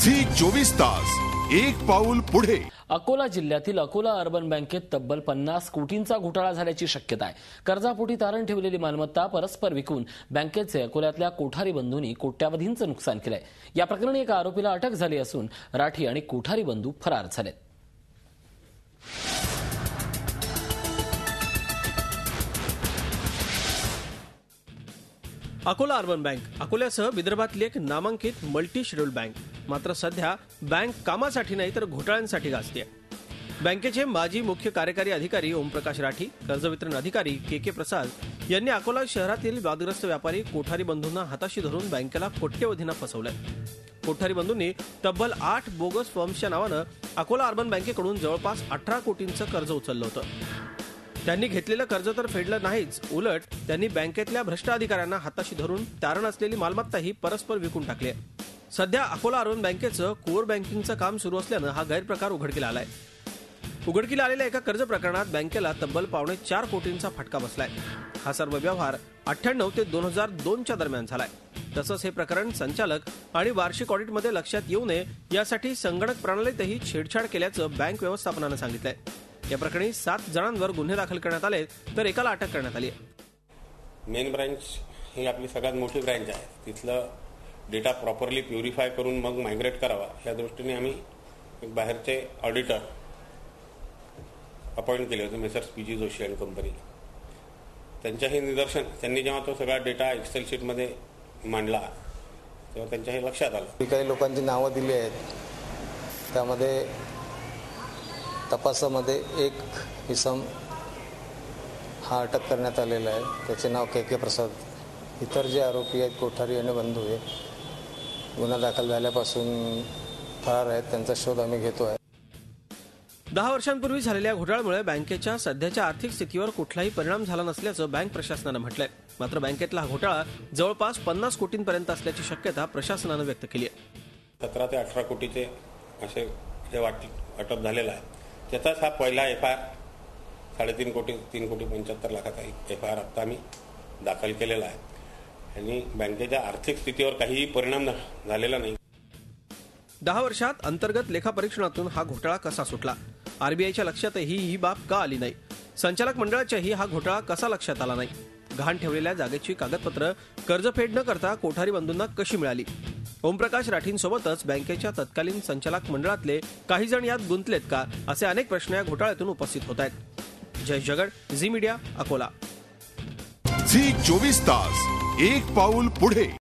Zee 24 तास एक पाऊल पुढे। अकोला जिल्ह्यातील अकोला अर्बन बँकेत तब्बल 50 कोटींचा घोटाळा झाल्याची शक्यता आहे। कर्जापोटी तारण ठेवलेली मालमत्ता परस्पर विकून बँकेचे अकोल्यातल्या कोठारी बंधूंनी कोट्यावधींचं नुकसान केलंय। या प्रकरणी एका आरोपीला अटक झाली असून राठी आणि कोठारी बंधू फरार झालेत। अकोला अर्बन बँक अकोल्यासह विदर्भातली एक नामांकित मल्टी शेड्यूल बँक मात्र सध्या बँक कामासाठी नाही तर घोटाळ्यांसाठी गाजते। बँकेचे माजी मुख्य कार्यकारी अधिकारी ओमप्रकाश राठी, कर्ज वितरण अधिकारी के प्रसाद यांनी अकोला शहरातील वादग्रस्त व्यापारी कोठारी बंधूंना हाताशी धरून बँकेला कोट्यवधींना फसवलंय। कोठारी बंधूंनी तब्बल 8 बोगस फर्म्सच्या नावानं अकोला अर्बन बँकेकडून जवळपास 18 कोटींचं कर्ज उचललं होतं। त्यांनी घेतलेलं कर्ज तर फेडलं नाहीच, उलट त्यांनी बँकेतल्या भ्रष्ट अधिकाऱ्यांना हाताशी धरून तारण असलेली मालमत्ताही परस्पर विकून टाकली आहे। सध्या अकोला अर्बन बँकेचं कोर बँकिंगचं काम सुरू असल्यानं हा गैरप्रकार उघडकीला आलाय। उघडकीला आलेल्या एका कर्ज प्रकरणात बँकेला तब्बल 4.25 कोटींचा फटका बसलाय। हा सर्व व्यवहार 98 ते 2002च्या दरम्यान झालाय। तसंच हे प्रकरण संचालक आणि वार्षिक ऑडिटमध्ये लक्षात येऊ नये यासाठी संगणक प्रणालीतही छेडछाड केल्याचं बँक व्यवस्थापनानं सांगितलंय। या प्रकरणी 7 जणांवर गुन्हे दाखल करण्यात आले तर एकाला अटक करण्यात आली आहे। मेन ब्रांच ही आपली सगळ्यात मोठी ब्रांच आहे। तिथलं डेटा प्रॉपरली प्युरिफाय करून मग मायग्रेट करावा या दृष्टीने आम्ही एक बाहेरचे ऑडिटर अपॉइंट केले होते, Mrs PG Joshi and company. त्यांच्याही निदर्शन त्यांनी जेव्हा तो सगळा डेटा एक्सेल शीटमध्ये मांडला तेव्हा त्यांच्या हे लक्षात आलं। काही लोकांची नावं दिली आहेत, त्यामध्ये तपासामध्ये एक इसम हा अटक करण्यात आलेला आहे, त्याचे नाव के प्रसाद। इतर जे आरोपी आहेत कोठारी आणि बंधू हे गुन्हा दाखल झाल्यापासून फरार आहेत, त्यांचा शोध आम्ही घेतो आहे। 10 वर्षांपूर्वी झालेल्या घोटाळ्यामुळे बँकेच्या सध्याच्या आर्थिक स्थितीवर कुठलाही परिणाम झाला नसल्याचं बँक प्रशासनानं म्हटलंय। मात्र बँकेतला हा घोटाळा जवळपास 50 कोटींपर्यंत असल्याची शक्यता प्रशासनानं व्यक्त केली आहे। 17 ते 18 कोटीचे असे हे वाटप झालेला आहे। त्याचाच हा पहिला FIR 3.5 कोटी 3.75 लाखाचा FIR आता आम्ही दाखल केलेला आहे आणि बँकेच्या आर्थिक स्थितीवर काहीही परिणाम झालेला नाही। 10 वर्षात अंतर्गत लेखापरीक्षणातून हा घोटाळा कसा सुटला? आरबीआयच्या लक्षातही ही बाब का आली नाही? संचालक मंडळाच्याही हा घोटाळा कसा लक्षात आला नाही? गहाण ठेवलेल्या जागेची कागदपत्र कर्जफेड न करता कोठारी बंधूंना कशी मिळाली? ओमप्रकाश राठींसोबतच बँकेच्या तत्कालीन संचालक मंडळातले काही जण यात गुंतलेत का, असे अनेक प्रश्न या घोटाळ्यातून उपस्थित होत आहेत। जय Jagad, Zee media, Akola. Zee 24 तास एक पाऊल पुढे।